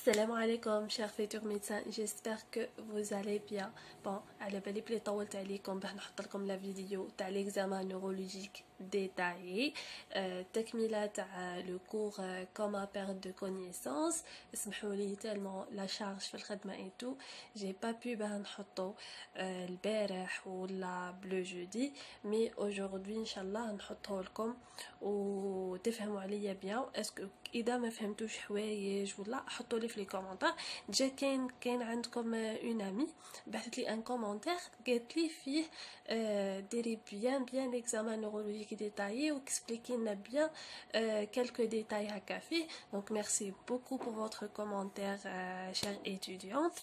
Salam alaikum, chers futurs médecins, j'espère que vous allez bien. Bon, على بالي بلي طولت عليكم باش نحط لكم لا فيديو تاع l'examen neurologique détaillé تكملة تاع لو كور كوما perte de connaissance. اسمحوا لي tellement la charge في الخدمة et tout, j'ai pas pu باه نحطو البارح ولا بلو جودي, mais aujourd'hui ان شاء الله نحطه لكم وتفهموا عليا بيان. اسكو اذا ما فهمتوش حوايج ولا حطوا لي في لي كومونتير. جا كاين عندكم اون امي بعثت لي ان كومونتير قالت لي فيه ديري بيان ليكزامان نورولوجيك ديتايي واكسبليكي لنا بيان كالكو ديتاي هكا فيه. دونك ميرسي بوكو بور فوتر كومونتير شير ايتوديونت.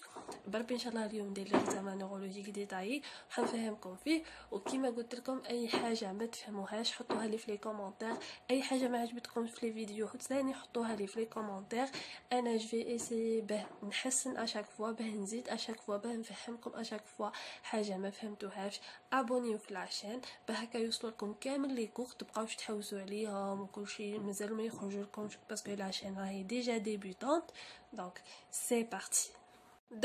بربي ان شاء الله اليوم ندير ليكزامان نورولوجيك ديتايي حنفهمكم فيه. وكيما قلت لكم اي حاجه ما تفهموهاش حطوها لي في لي كومونتير, اي حاجه ما عجبتكم في لي فيديو ثاني حطوها لي في لي كومونتير. انا جوي اسي باه نحسن اشاك فوا, باه نزيد اشاك فوا, باه نفهمكم اشاك فوا حاجه ما فهمتوهاش. ابونيو في لاشين باه هكا يوصلوا لكم كامل لي كور, تبقاوش تحوسوا عليهم وكل شيء مازال ما يخرجوا لكم باسكو لاشين راهي ديجا ديبوتانت. دونك سي بارتي.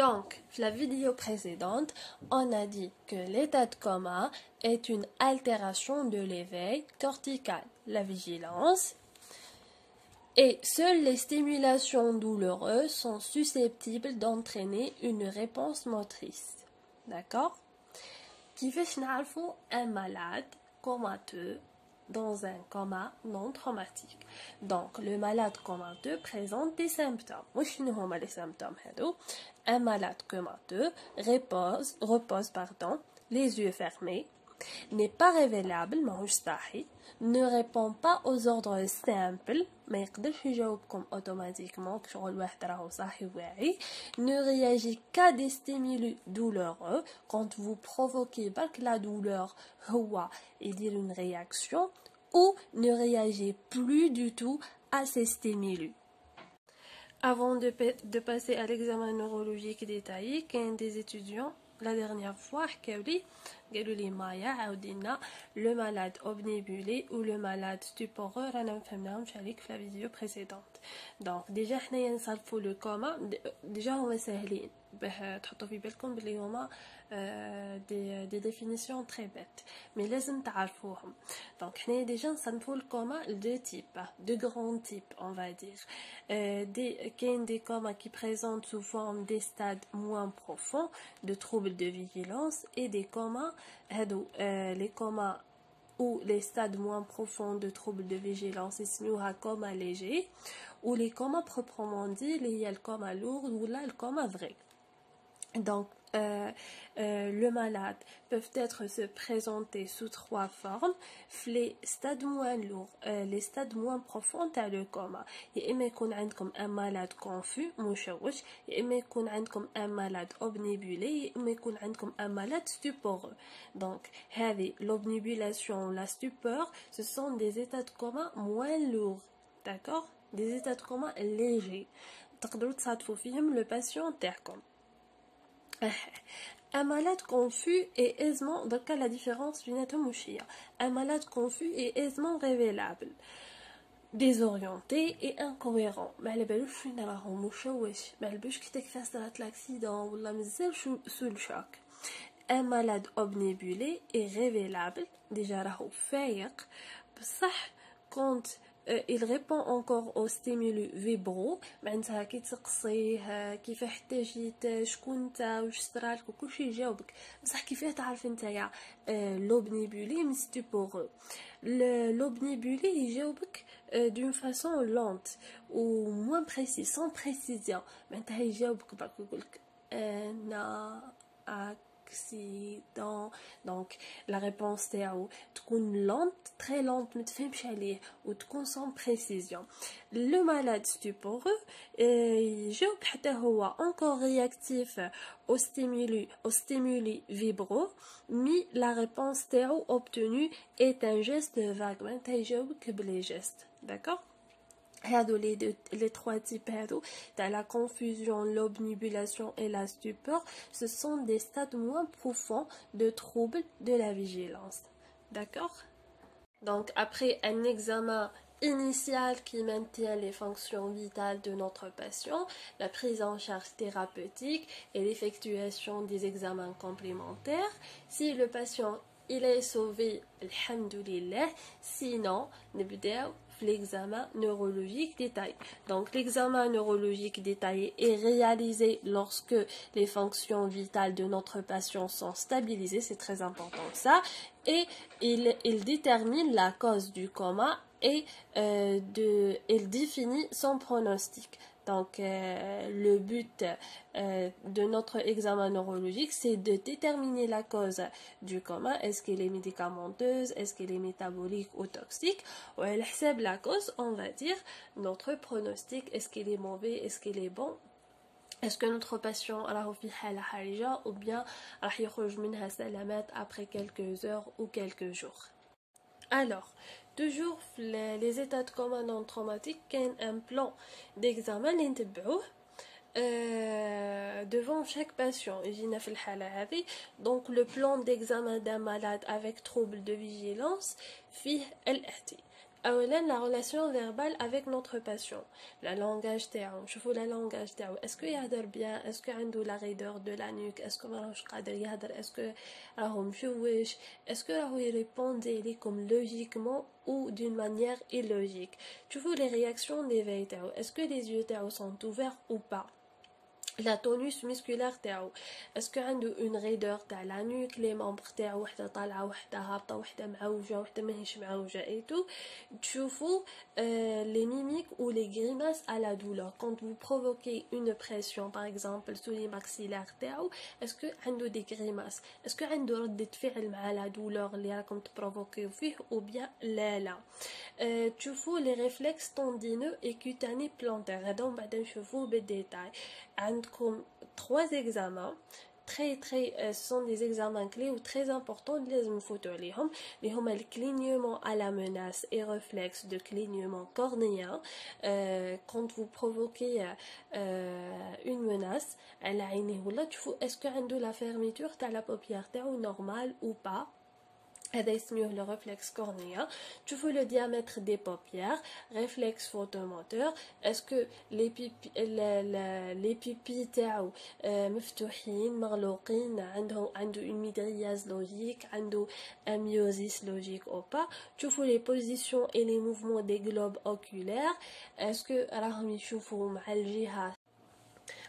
Donc, la vidéo précédente, on a dit que l'état de coma est une altération de l'éveil cortical, la vigilance, et seules les stimulations douloureuses sont susceptibles d'entraîner une réponse motrice. D'accord? Qui fait un malade comateux dans un coma non traumatique. Donc, le malade comateux présente des symptômes. Les symptômes, un malade comateux repose, les yeux fermés, n'est pas révélable, ne répond pas aux ordres simples, automatiquement, ne réagit qu'à des stimuli douloureux. Quand vous provoquez la douleur, il dit une réaction, ou ne réagit plus du tout à ces stimuli. Avant de passer à l'examen neurologique détaillé, qu'un des étudiants la dernière fois le malade obnubulé ou le malade stuporeux في la vidéo précédente. Donc déjà حنايا نصرفوا le coma. déjà هما ساهلين باه تحطوا في بالكم بلي هما des définitions très bêtes, mais لازم تعرفوهم. Donc حنايا déjà نصنفوا le coma de types, de grands types on va dire. Des comas qui présentent sous forme des stades moins profonds de troubles de vigilance, et des comas les comas ou les stades moins profonds de troubles de vigilance اسموها coma léger, ou les comas proprement dit il y a le coma lourd ou là le coma vrai. Donc le malade peuvent être se présenter sous trois formes. Les stades moins lourds, les stades moins profonds à le coma. يا إما يكون عندكم un malade confus مشوش, يا إما يكون عندكم un malade obnubulé, يا إما يكون عندكم un malade stuporeux. Donc هذه l'obnubulation, la stupeur, ce sont des états de coma moins lourds, d'accord, des états de coma légers. تقدروا تصادفوا فيهم le patient تاعكم. Un malade confus est aisément, dans le cas la différence, un malade confus est aisément révélable, désorienté et incohérent. Un malade obnubulé est révélable, déjà quand il répond encore aux stimuli vibraux, معناتها كي تسقسيه كيف احتاجيت شكون انت واش صرالك وكل شيء يجاوبك, بصح كيفاه تعرف نتايا l'obnubulé من stuporeux. L'obnubulé يجاوبك d'une façon lente ou moins précise, sans précision. معناتها يجاوبك برك يقولك انا accident. Donc la réponse تاعو تكون lente, très lente, ما تفهمش عليه, و تكون sans précision. Le malade stuporeux يجاوب حتى هو encore réactif aux stimuli vibraux, mais la réponse تاعو obtenue est un geste vague. معناتها يجاوبك بلي gestes, d'accord. Les trois types de la confusion, l'obnubulation et la stupeur, ce sont des stades moins profonds de troubles de la vigilance. D'accord? Donc après un examen initiale qui maintient les fonctions vitales de notre patient, la prise en charge thérapeutique et l'effectuation des examens complémentaires. Si le patient il est sauvé, alhamdoulilah, sinon, نبداو l'examen neurologique détaillé. Donc l'examen neurologique détaillé est réalisé lorsque les fonctions vitales de notre patient sont stabilisées, c'est très important ça, et il détermine la cause du coma et il définit son pronostic. Donc, le but de notre examen neurologique, c'est de déterminer la cause du coma. Est-ce qu'elle est médicamenteuse, est-ce qu'elle est métabolique ou toxique? Ou elle accepte la cause, on va dire, notre pronostic, est-ce qu'il est mauvais, est-ce qu'il est bon? Est-ce que notre patient راهو في حالة حرجة ou bien راح يخرج منها سلامات après quelques heures ou quelques jours? Alors, toujours les états de coma non traumatiques, il y a un plan d'examen devant chaque patient. Donc, le plan d'examen d'un malade avec trouble de vigilance فيه الآتي. La relation verbale avec notre patient, la langage تاعو شوفوا la langage تاعو est-ce que يهدر bien, est-ce que عنده la raideur de la nuque, est-ce que ماراهوش قادر يهدر, est-ce que راهو مشوش, est-ce que راهو يريبوندي comme logiquement ou d'une manière illogique. شوفوا les réactions d'éveil تاعو, est-ce que les yeux تاعو sont ouverts ou pas. La tonus musculaire تاعو, est-ce que عنده une raideur تاع la nuque, les membres تاعو وحده طالعه وحده هابطه وحده معوجه وحده ماهيش معوجه et tout. تشوفوا les mimiques ou les grimaces à la douleur quand vous provoquez une pression par exemple sous les maxillaires تاعو, est-ce que عنده des grimaces, est-ce que عنده ردة فعل مع la douleur اللي راكم تبروفوكيو فيه ou bien لا. تشوفوا les réflexes tendineux et cutanés plantaires. هذا بعد نشوفوه بالديتاي. عندكم 3 examens ce sont des examens clés ou très importants لازم نفوتوا عليهم اللي هما الclignement à la menace et réflexe de clignement cornéen. Quand vous provoquez une menace على عينيه ولا تشوفوا est-ce que عنده la fermeture تاع la paupière تاعو normal ou pas. هذا يسميه le réflexe cornéen. Tu vois le diamètre des paupières, réflexe photomoteur. Est-ce que les pupilles تاعو مفتوحين مغلوقين, عنده une mydriase logique, عنده un myosis logique ou pas. Tu vois les positions et les mouvements des globes oculaires. Est-ce que راهم يشوفوا مع الجهة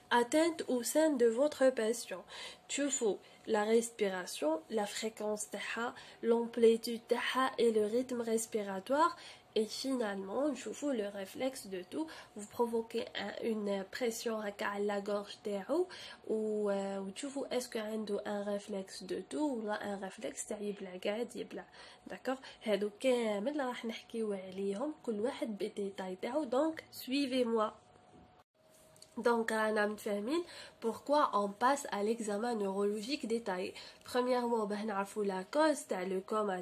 atteinte au sein de votre patient. تشوفوا la respiration, la fréquence تاعها, l'amplitude تاعها et le rythme respiratoire. Et finalement, تشوفوا le réflexe de tout. Vous provoquez une pression à la gorge تاعو ou تشوفوا est-ce que عنده un réflexe de tout ou un réflexe تاع يبلع قاعد يبلع. D'accord. هادو كامل راح نحكيو عليهم كل واحد بالديتاي تاعو. Donc suivez-moi. Donc, pourquoi on passe à l'examen neurologique détaillé. Premièrement, la cause, le coma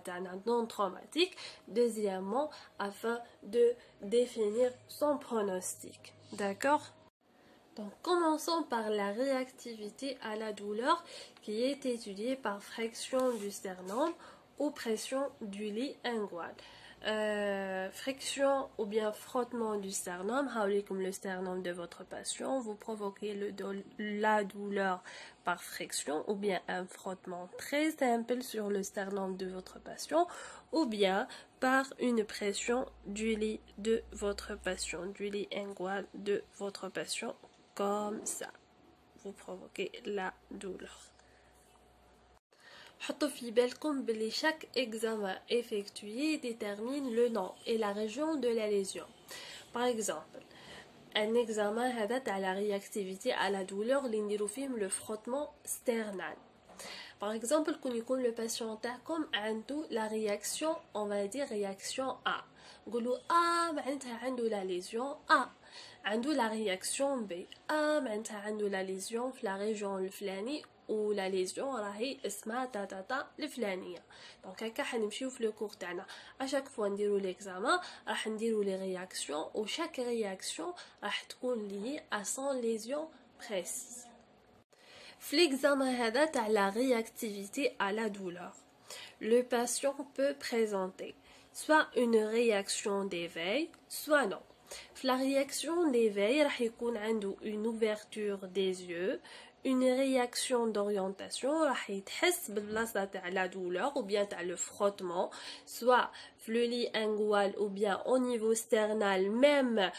non traumatique. Deuxièmement, afin de définir son pronostic. D'accord? Donc, commençons par la réactivité à la douleur qui est étudiée par friction du sternum ou pression du lit inguinal. Friction ou bien frottement du sternum, comme le sternum de votre patient, vous provoquez la douleur par friction ou bien un frottement très simple sur le sternum de votre patient ou bien par une pression du lit de votre patient, du lit inguinal de votre patient, comme ça. Vous provoquez la douleur. حطوا في بالكم بلي chaque examen effectué détermine le nom et la région de la lésion. Par exemple, un examen هذا تاع la réactivité à la douleur اللي نديرو فيهم le frottement sternal. Par exemple, quand يكون le patient تاعكم عنده la réaction, on va dire réaction A. نقولوا A معناتها عنده la lésion A. عنده la réaction B. A معناتها عنده la lésion في la région الفلاني ou la lésion راهي اسمها تا الفلانيه. دونك هكا حنمشيو في لو كور تاعنا اشاك فوا نديرو ليكزامان راح نديرو لي رياكسيون و شاك رياكسيون راح تكون لي à son lésion précise. في l'examen هذا تاع la réactivité à la douleur, le patient peut présenter soit une réaction d'éveil, soit non. La réaction d'éveil راح يكون عنده une ouverture des yeux, une réaction d'orientation راح يتحس بالبلاصه تاع la douleur ou bien تاع le frottement, soit le lit lingual ou bien au niveau sternal, même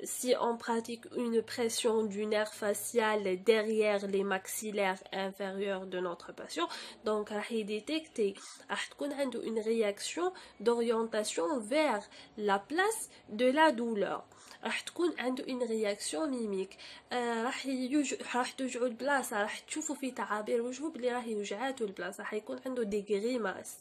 si on pratique une pression du nerf facial derrière les maxillaires inférieurs de notre patient. Donc راح يديتكتي راح تكون عنده une réaction d'orientation vers la place de la douleur. راح تكون عنده une réaction mimique. راح توجعوا البلاصه، راح تشوفوا في تعابير وجهه بلي راه يوجعاتو البلاصه، راح يكون عنده دي غريماس.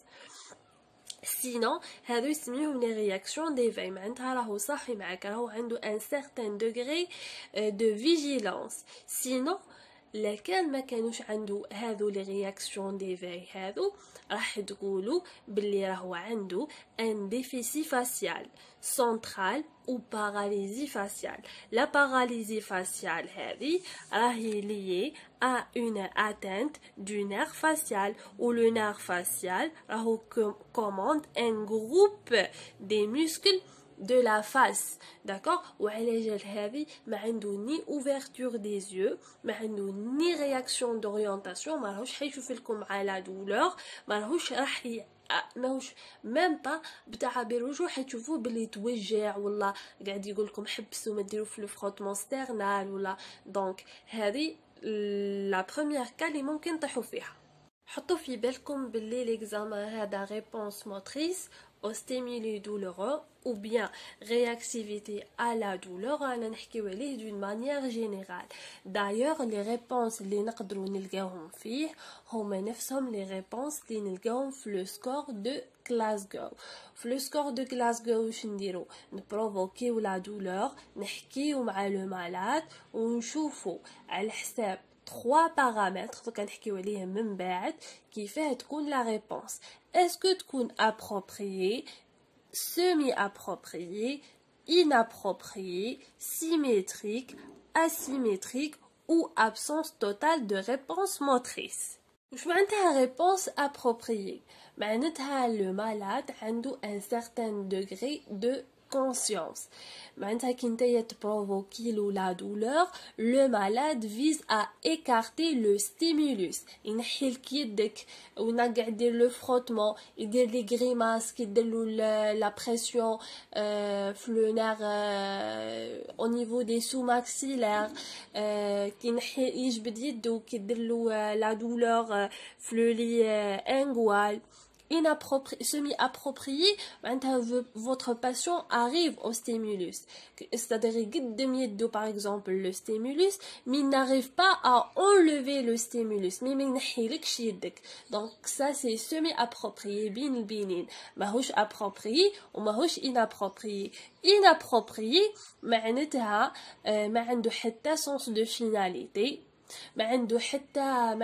sinon هذو يسميوهم les réactions d'éveil، معناتها راهو صاحي معاك، راهو عنده un certain degré de vigilance. sinon لكان ما كانوش عنده هذو لي رياكسيون ديفاي هذو، راح تقولوا باللي راهو عنده ان ديفيسي فاسيال سنترال ou paralysie faciale. La paralysie faciale هذه راهي liée à une atteinte du nerf facial, où le nerf facial راهو commande un groupe des muscles de la face, d'accord. وعلى جال هذه ما عنده ni ouverture des yeux، ما عنده ni réaction d'orientation، ما راهوش حيشوف لكم على douleur، ما راهوش راح ماهوش ميم با بتعابير وجهه حتشوفوه بلي توجع ولا قاعد يقول لكم حبسوا ما ديروا في الفروتمون ستيرنال ولا. دونك هذه لا بروميير كا اللي ممكن تطيحوا فيها. حطوا في بالكم باللي ليكزامان هذا ريبونس موتريس au stimuli douloureux ou bien réactivité à la douleur أنا نحكيو عليه d'une manière générale. D'ailleurs les réponses اللي نقدروا نلقاوهم فيه هما نفسهم les réponses اللي نلقاوهم في le score de Glasgow. في le score de Glasgow واش نديرو؟ نبروفوكيو la douleur، نحكيو مع le malade ونشوفوا على حساب 3 paramètres دوكا نحكيو عليهم من بعد كيفاه تكون la réponse. Est-ce que تكون appropriée, semi-appropriée, inappropriée, symétrique, asymétrique ou absence totale de réponse motrice. وش معناتها réponse appropriée؟ معناتها le malade عنده un certain degré de conscience. معناتها كي نتايا تبروفوكي له لا دولور، لو مالاد فيز ا écarter لو ستيمولوس، ينحي لك يدك وينقع يدير لو فروتمون، يدير لي غريماس، كيدير له لا بريسيون في لو نير او نيفو دي سو ماكسيلير، كي نحي يجبد يدو كيدير له لا دولور في لو لي انغوال. Semi-approprié, votre patient arrive au stimulus, c'est-à-dire يقدم يده par exemple le stimulus mais il n'arrive pas à enlever le stimulus mais ما ينحيلكش يدك. donc ça c'est semi-approprié بين البينين، ماهوش approprié وماهوش inapproprié. inapproprié معناتها ما عنده حتى sens de finalité، ما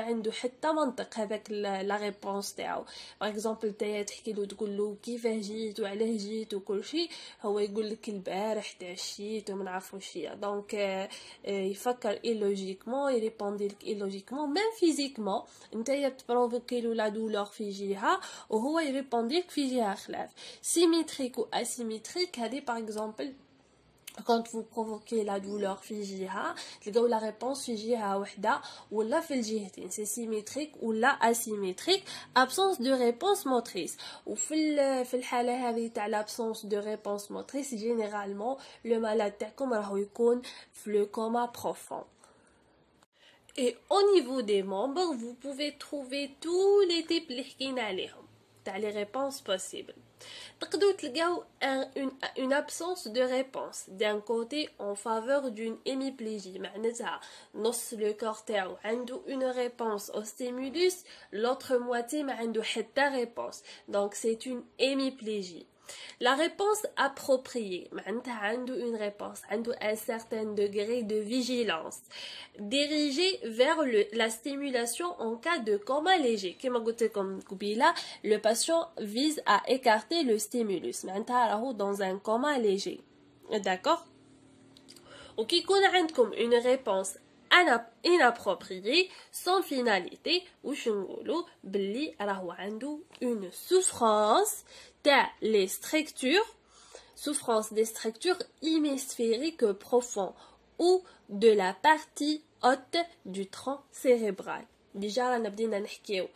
عنده حتى منطق هذاك لا ريبونس تاعو. باغ اكزومبل نتايا تحكي له تقول له كيفاه جيت وعلاه جيت وكل شيء، هو يقول لك البارح تعشيت وما نعرفوا شي. دونك يفكر ايلوجيكمون، يريبوندي لك ايلوجيكمون، ميم فيزيكمون نتايا تبروفوكي له لا دولور في جهه وهو يريبوندي لك في جهه خلاف. سيميتريك و اسيميتريك هذه باغ اكزومبل quand vous provoquez la douleur في جهة تلقاو la réponse في جهة وحدة ولا في الجهتين، c'est symétrique ولا asymétrique. absence de réponse motrice، وفي الحالة هذه تاع l'absence de réponse motrice généralement le malade تاعكم راهو يكون في le coma profond. Et au niveau des membres vous pouvez trouver tous les types اللي حكينا عليهم تاع les réponses possibles. تقدروا تلقاو une absence de réponse d'un côté en faveur d'une hémiplégie، معناتها نص le corps تاعو عنده une réponse au stimulus، l'autre moitié ما عنده حتى réponse، donc c'est une hémiplégie. La réponse appropriée معناتها عنده une réponse، عنده un certain degré de vigilance dirigée vers la stimulation en cas de coma léger. كما قلت لكم قبيله le patient vise à écarter le stimulus، معناتها راهو dans un coma léger، d'accord. وكي يكون عندكم une réponse inapproprié sans finalité واش نقولوا بلي راهو عنده une souffrance تاع les structures souffrance des structures hémisphériques profondes ou de la partie haute du tronc cérébral. Déjà رانا بدينا نحكيو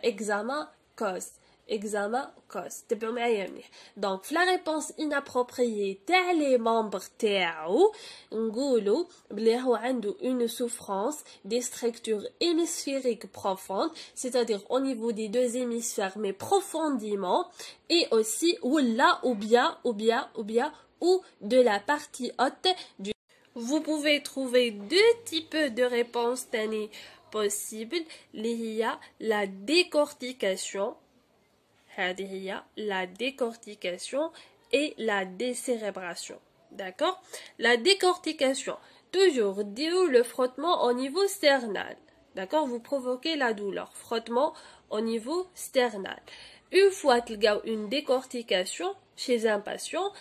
examen cause تبعوا معايا مليح. Donc في la réponse inappropriée تاع les membres تاعو نقولوا بلي هو عنده une souffrance des structures hémisphériques profondes, c'est-à-dire au niveau des deux hémisphères mais profondément, et aussi ou de la partie haute du. Vous pouvez trouver deux types de réponses تاني possibles اللي هي la décortication la décortication et la décérébration. D'accord? La décortication, toujours le frottement au niveau sternal. D'accord? Vous provoquez la douleur. Frottement au niveau sternal. Une fois qu'il y a une décortication chez un patient,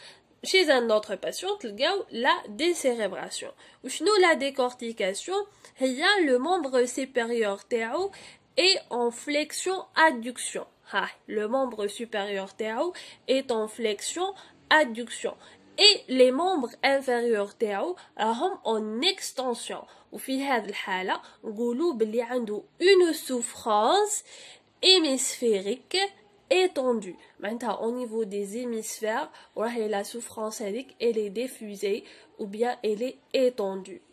chez un autre patient, il y a la décérébration. Ou la décortication, il y a le membre supérieur théo et en flexion-adduction. Le membre supérieur théo est en flexion-adduction. Et les membres inférieurs تاعو راهم en extension. وفي هذه الحالة نقولوا بلي عنده une souffrance hémisphérique étendue. Maintenant au niveau des hémisphères وراهي la souffrance هذيك elle est diffusée ou bien elle est étendue.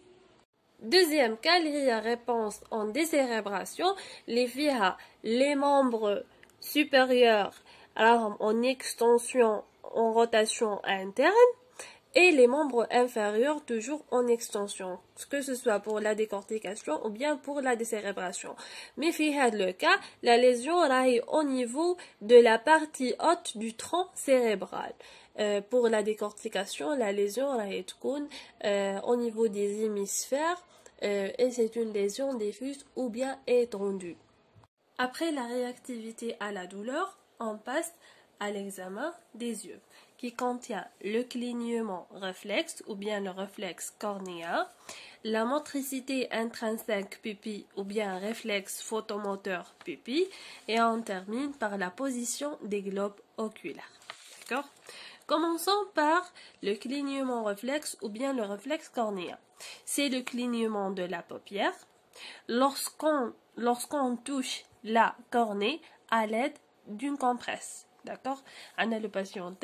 Deuxième cas, il y a réponse en décérébration. Les membres supérieurs alors en extension en rotation interne et les membres inférieurs toujours en extension, que ce soit pour la décortication ou bien pour la décérébration. Mais dans le cas, la lésion est au niveau de la partie haute du tronc cérébral. Pour la décortication, la lésion est au niveau des hémisphères et c'est une lésion diffuse ou bien étendue. Après la réactivité à la douleur, on passe à l'examen des yeux, qui contient le clignement réflexe ou bien le réflexe cornéen, la motricité intrinsèque pupille ou bien réflexe photomoteur pupille, et on termine par la position des globes oculaires. D'accord? Commençons par le clignement réflexe ou bien le réflexe cornéen. C'est le clignement de la paupière lorsqu'on touche la cornée à l'aide d'une compresse. D'accord? Le patient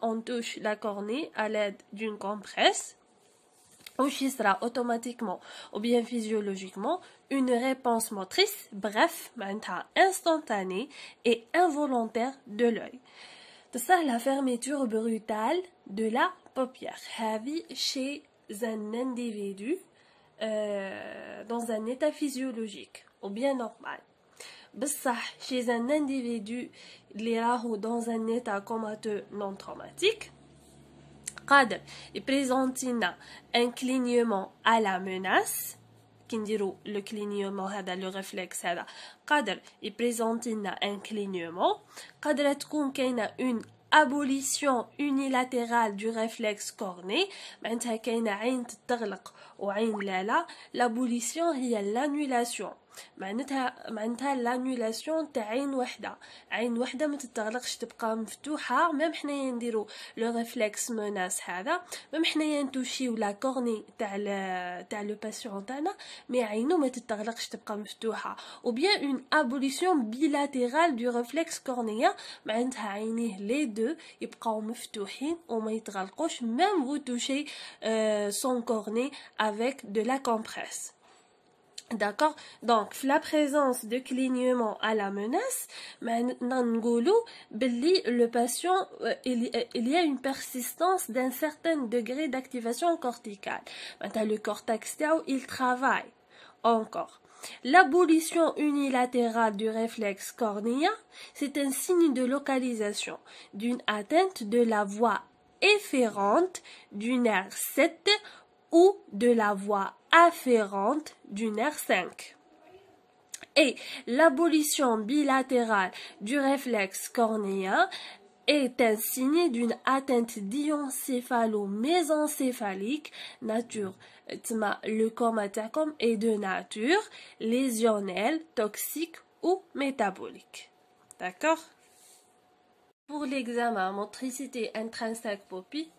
on touche la cornée à l'aide d'une compresse. Qui sera automatiquement ou bien physiologiquement une réponse motrice, bref, instantanée et involontaire de l'œil. C'est ça la fermeture brutale de la paupière. Chez un individu dans un état physiologique ou bien normal. Chez un individu qui est dans un état comateux non traumatique, il présente un clignement à la menace. Le clignement, le réflexe, il présente un clignement. Une abolition unilatérale du réflexe corné. L'abolition est l'annulation. معناتها l'annulation تاع عين وحده ما تتغلقش تبقى مفتوحه. ميم حنايا نديرو لو ريفلكس موناس هذا ميم حنايا نتوشيو لا كورني تاع لو باسيون تاعنا مي عينو ما تتغلقش تبقى مفتوحه. ou bien une abolition bilatérale du réflexe cornéen معناتها عينيه لي دو يبقاو مفتوحين وما يتغلقوش même vous touchez son cornet avec de la compresse. D'accord? Donc, la présence de clignement à la menace, le patient, il y a une persistance d'un certain degré d'activation corticale. Maintenant, le cortex, il travaille encore. L'abolition unilatérale du réflexe cornéen, c'est un signe de localisation d'une atteinte de la voie efférente du nerf 7 ou de la voie afférente du nerf 5. Et l'abolition bilatérale du réflexe cornéen est un signe d'une atteinte diencéphalo-mésencéphalique nature. Le coma تاعكم est de nature lésionnelle, toxique ou métabolique. D'accord? Pour l'examen motricité intrinsèque pupille,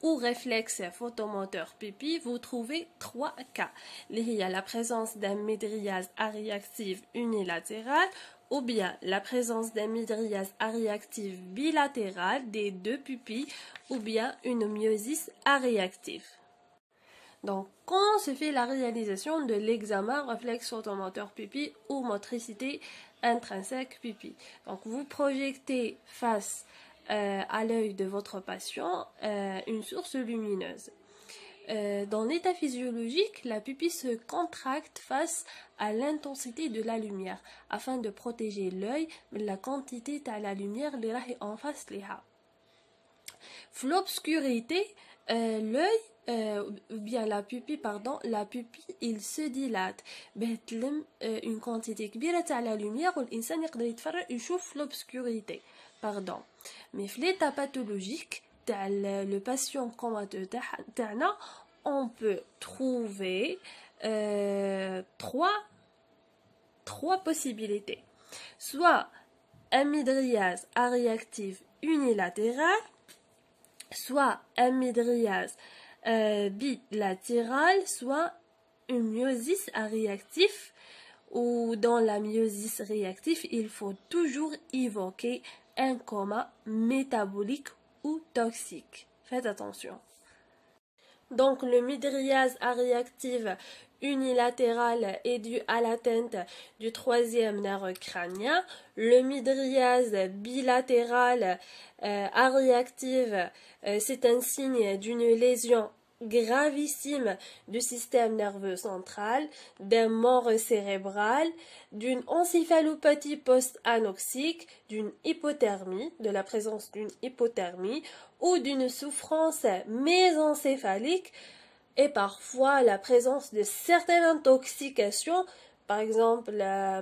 ou réflexe photomoteur pupille, vous trouvez 3 cas. Il y a la présence d'un mydriase aréactive unilatéral ou bien la présence d'un mydriase aréactive bilatéral des deux pupilles ou bien une myosis aréactive. Donc, quand se fait la réalisation de l'examen réflexe photomoteur pupille ou motricité intrinsèque pupille. Donc, vous projetez face à l'œil de votre patient une source lumineuse. Dans l'état physiologique, la pupille se contracte face à l'intensité de la lumière afin de protéger l'œil de la quantité de la lumière qui est en face de l'œil. L'obscurité, l'œil bien la pupille il se dilate une quantité كبيرة تاع la lumière والإنسان يقدر يتفرج يشوف l'obscurité mais في l'état pathologique تاع le patient comateux تاعنا on peut trouver trois possibilités, soit un mydriase aréactive unilatéral, soit un mydriase bilatéral, soit une myosis réactive, ou dans la myosis réactive, il faut toujours évoquer un coma métabolique ou toxique. Faites attention. Donc le mydriase aréactive unilatéral est dû à l'atteinte du troisième nerf crânien. Le mydriase bilatéral aréactive, c'est un signe d'une lésion gravissime du système nerveux central, d'un mort cérébral, d'une encéphalopathie post-anoxique, d'une hypothermie, de la présence d'une hypothermie ou d'une souffrance mésencéphalique et parfois la présence de certaines intoxications, par exemple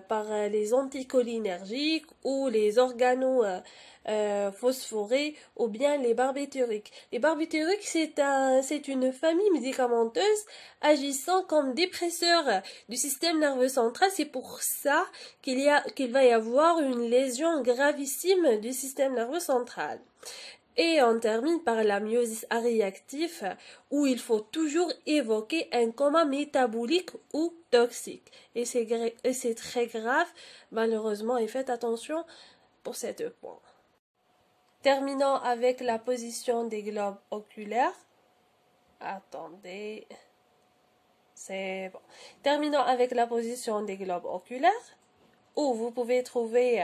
par les anticholinergiques ou les organophosphorés ou bien les barbituriques. Les barbituriques, c'est une famille médicamenteuse agissant comme dépresseur du système nerveux central. C'est pour ça qu'il va y avoir une lésion gravissime du système nerveux central. Et on termine par la myosis aréactive où il faut toujours évoquer un coma métabolique ou toxique. Et c'est très grave, malheureusement, et faites attention pour cette point. Terminons avec la position des globes oculaires. Attendez. C'est bon. Terminons avec la position des globes oculaires où vous pouvez trouver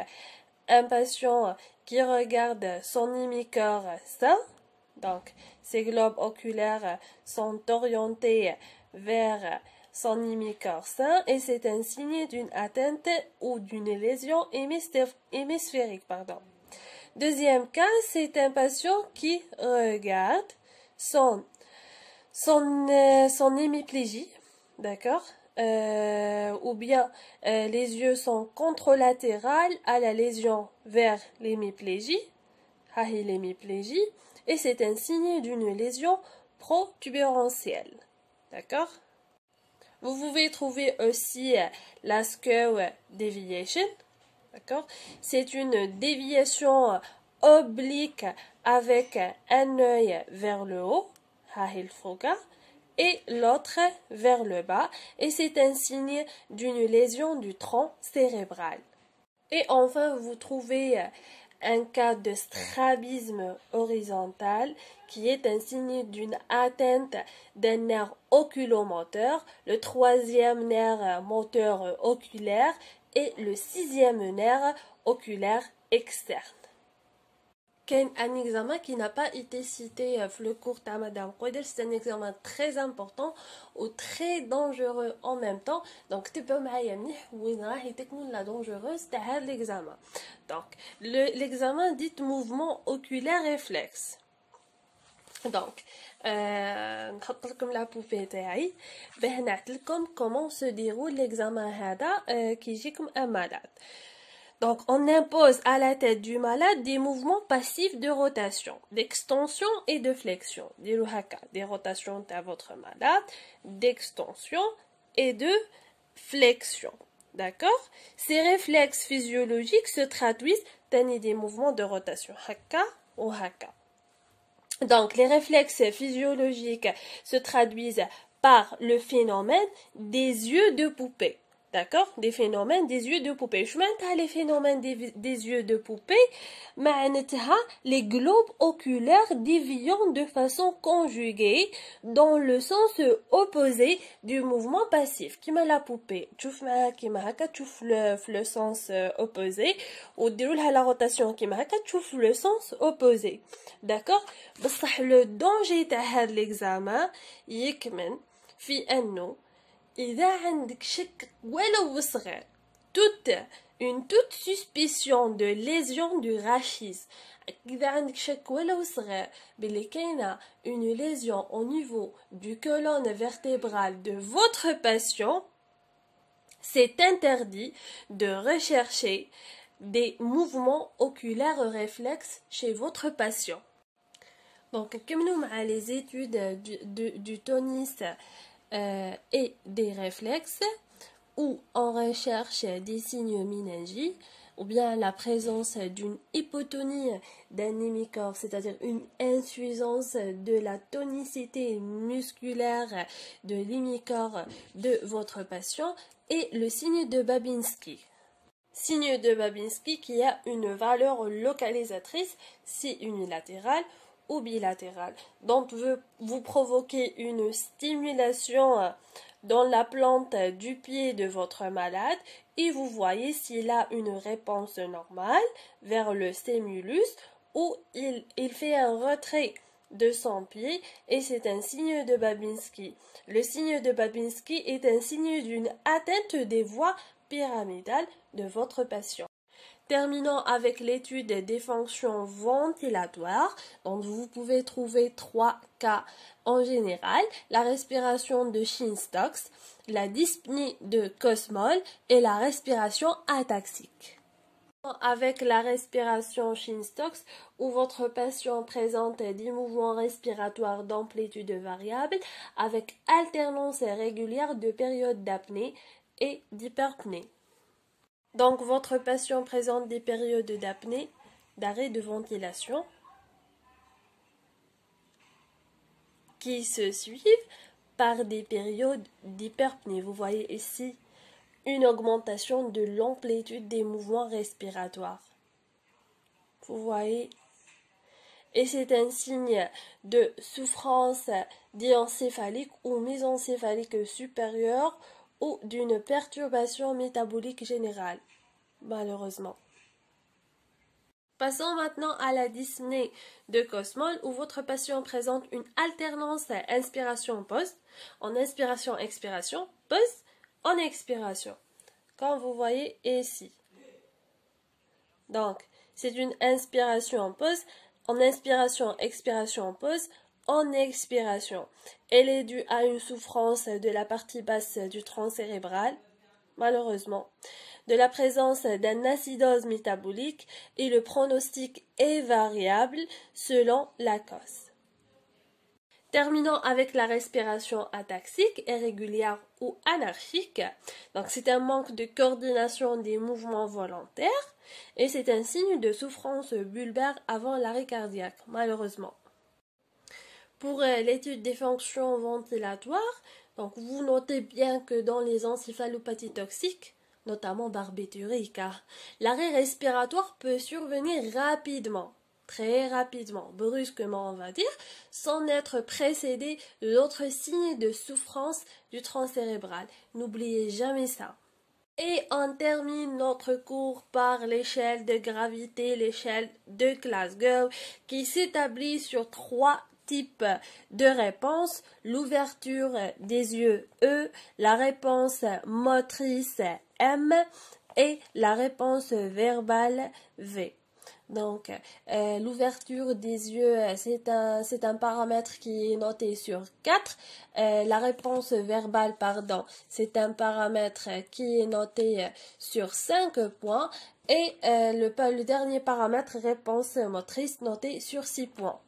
un patient qui regarde son hémicorps sain. Donc, ces globes oculaires sont orientés vers son hémicorps sain et c'est un signe d'une atteinte ou d'une lésion hémisphérique. Deuxième cas, c'est un patient qui regarde son hémiplégie, d'accord, ou bien les yeux sont contralatérales à la lésion vers l'hémiplégie, et c'est un signe d'une lésion protubérantielle, d'accord. Vous pouvez trouver aussi la skew deviation, d'accord. C'est une déviation oblique avec un œil vers le haut, et l'autre vers le bas, et c'est un signe d'une lésion du tronc cérébral. Et enfin, vous trouvez un cas de strabisme horizontal qui est un signe d'une atteinte d'un nerf oculomoteur, le troisième nerf moteur oculaire et le sixième nerf oculaire externe. Un examen qui n'a pas été cité dans le cours de Madame Koder, c'est un examen très important ou très dangereux en même temps. Donc, tu peux me la dangereuse de l'examen. Donc, l'examen dit mouvement oculaire réflexe. Donc, نحط لكم la poupée تاعي باه نعطيكم comment se déroule l'examen هذا كي يجيكم un malade. Donc, on impose à la tête du malade des mouvements passifs de rotation, d'extension et de flexion. Des rotations à votre malade, d'extension et de flexion. D'accord? Ces réflexes physiologiques se traduisent dans des mouvements de rotation haka ou haka. Donc, les réflexes physiologiques se traduisent par le phénomène des yeux de poupée. D'accord? Des phénomènes des yeux de poupée. Je m'entends les phénomènes des yeux de poupée, les globes oculaires déviant de façon conjuguée dans le sens opposé du mouvement passif. Qui la poupée. Tu le sens opposé. Ou la rotation qui tu le sens opposé. D'accord? Le danger de l'examen, يكمن في أنه إذا عندك شك ولو صغير toute suspicion de lésion du rachis إذا عندك شك ولو صغير بلي كاينة une lésion au niveau du colonne vertébrale de votre patient, c'est interdit de rechercher des mouvements oculaires réflexes chez votre patient. Donc, comme nous avons les études du tonus et des réflexes, où on recherche des signes méningiques, ou bien la présence d'une hypotonie d'un hémicorps, c'est-à-dire une insuffisance de la tonicité musculaire de l'hémicorps de votre patient, et le signe de Babinski. Signe de Babinski qui a une valeur localisatrice si unilatérale ou bilatérale. Donc, vous provoquez une stimulation dans la plante du pied de votre malade et vous voyez s'il a une réponse normale vers le stimulus ou il fait un retrait de son pied et c'est un signe de Babinski. Le signe de Babinski est un signe d'une atteinte des voies pyramidales de votre patient. Terminons avec l'étude des fonctions ventilatoires. Donc, vous pouvez trouver 3 cas en général. La respiration de Shin-Stokes, la dyspnée de Kussmaul et la respiration ataxique. Avec la respiration Shin-Stokes, où votre patient présente des mouvements respiratoires d'amplitude variable avec alternance régulière de périodes d'apnée et d'hyperpnée. Donc, votre patient présente des périodes d'apnée, d'arrêt de ventilation, qui se suivent par des périodes d'hyperpnée. Vous voyez ici une augmentation de l'amplitude des mouvements respiratoires. Vous voyez? Et c'est un signe de souffrance diencéphalique ou mésencéphalique supérieure ou d'une perturbation métabolique générale, malheureusement. Passons maintenant à la dyspnée de Kussmaul où votre patient présente une alternance inspiration-pause, en inspiration-expiration, pause, en expiration, comme vous voyez ici. Donc, c'est une inspiration-pause, en inspiration-expiration-pause, en expiration. Elle est due à une souffrance de la partie basse du tronc cérébral, malheureusement, de la présence d'un acidose métabolique et le pronostic est variable selon la cause. Terminons avec la respiration ataxique, irrégulière ou anarchique. Donc, c'est un manque de coordination des mouvements volontaires et c'est un signe de souffrance bulbaire avant l'arrêt cardiaque, malheureusement. Pour l'étude des fonctions ventilatoires, donc vous notez bien que dans les encéphalopathies toxiques, notamment barbiturique, l'arrêt respiratoire peut survenir rapidement, très rapidement, brusquement on va dire, sans être précédé d'autres signes de souffrance du tronc cérébral. N'oubliez jamais ça. Et on termine notre cours par l'échelle de gravité, l'échelle de Glasgow, qui s'établit sur 3 types de réponses, l'ouverture des yeux E, la réponse motrice M et la réponse verbale V. Donc, l'ouverture des yeux, c'est un paramètre qui est noté sur 4. La réponse verbale, pardon, c'est un paramètre qui est noté sur 5 points. Et le dernier paramètre, réponse motrice, noté sur 6 points.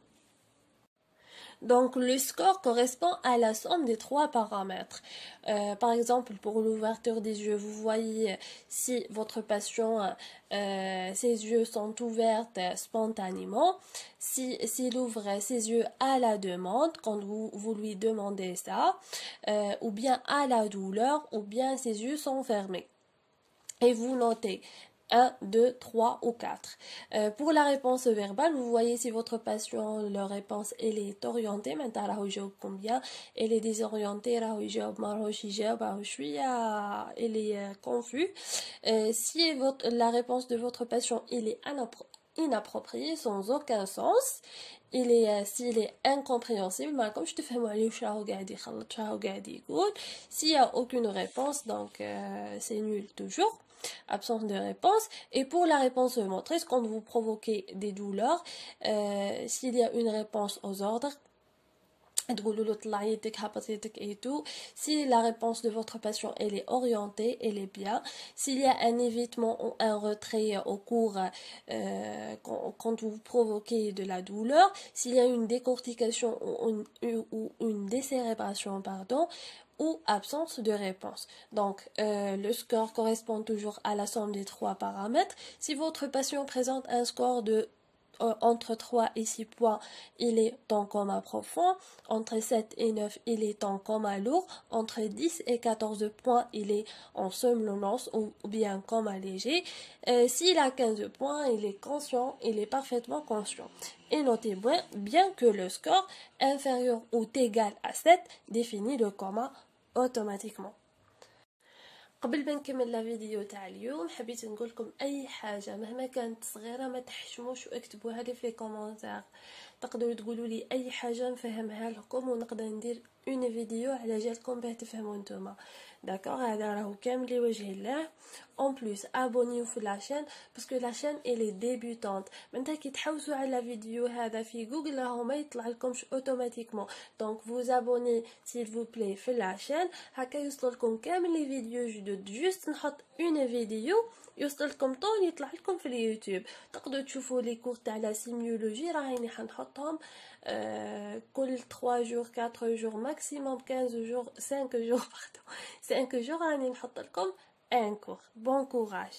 Donc, le score correspond à la somme des 3 paramètres. Par exemple, pour l'ouverture des yeux, vous voyez si votre patient, ses yeux sont ouverts spontanément, s'il ouvre ses yeux à la demande, quand vous lui demandez ça, ou bien à la douleur, ou bien ses yeux sont fermés. Et vous notez 1, 2, 3 ou 4. Pour la réponse verbale, vous voyez si votre patient, leur réponse, elle est orientée, maintenant, combien, elle est désorientée, elle est confus. Si la réponse de votre patient, elle est inapproprié sans aucun sens, s'il est incompréhensible, comme je te fais moi s'il n'y a aucune réponse, donc c'est nul toujours, absence de réponse. Et pour la réponse motrice, quand vous provoquez des douleurs, s'il y a une réponse aux ordres, et tout. Si la réponse de votre patient elle est orientée, elle est bien. S'il y a un évitement ou un retrait au cours quand vous provoquez de la douleur, s'il y a une décortication ou une décérébration, pardon, ou absence de réponse. Donc, le score correspond toujours à la somme des 3 paramètres. Si votre patient présente un score de entre 3 et 6 points, il est en coma profond. Entre 7 et 9, il est en coma lourd. Entre 10 et 14 points, il est en somnolence ou bien coma léger. S'il a 15 points, il est conscient, il est parfaitement conscient. Et notez bien que le score inférieur ou égal à 7 définit le coma automatiquement. قبل ما نكمل لا فيديو تاع اليوم حبيت نقول لكم اي حاجه مهما كانت صغيره ما تحشموش واكتبوها لي في لي كومونتير. تقدروا تقولوا لي اي حاجه نفهمها لكم ونقدر ندير اون فيديو على جالكم باه تفهموا نتوما. داكوغ هذا راهو كامل لوجه الله. اون بليس ابونيو في لاشين باسكو لاشين الي ديبيوتونت. معناتها كي تحوسوا على فيديو هذا في جوجل راهو ما يطلع لكمش اوتوماتيكمون. دونك فوز ابوني سيل فو بلاي في لاشين هكا يوصل لكم كامل لي فيديو جدد. جوست نحط اون فيديو يوصل لكم طول يطلع لكم في اليوتيوب. تقدروا تشوفوا لي كور تاع لا سيميولوجي راهي حنحطهم كل 3 جور 4 جور ماكسيموم 15 جور 5 جور 5 جور راني نحط لكم ان كور. بون كوراج.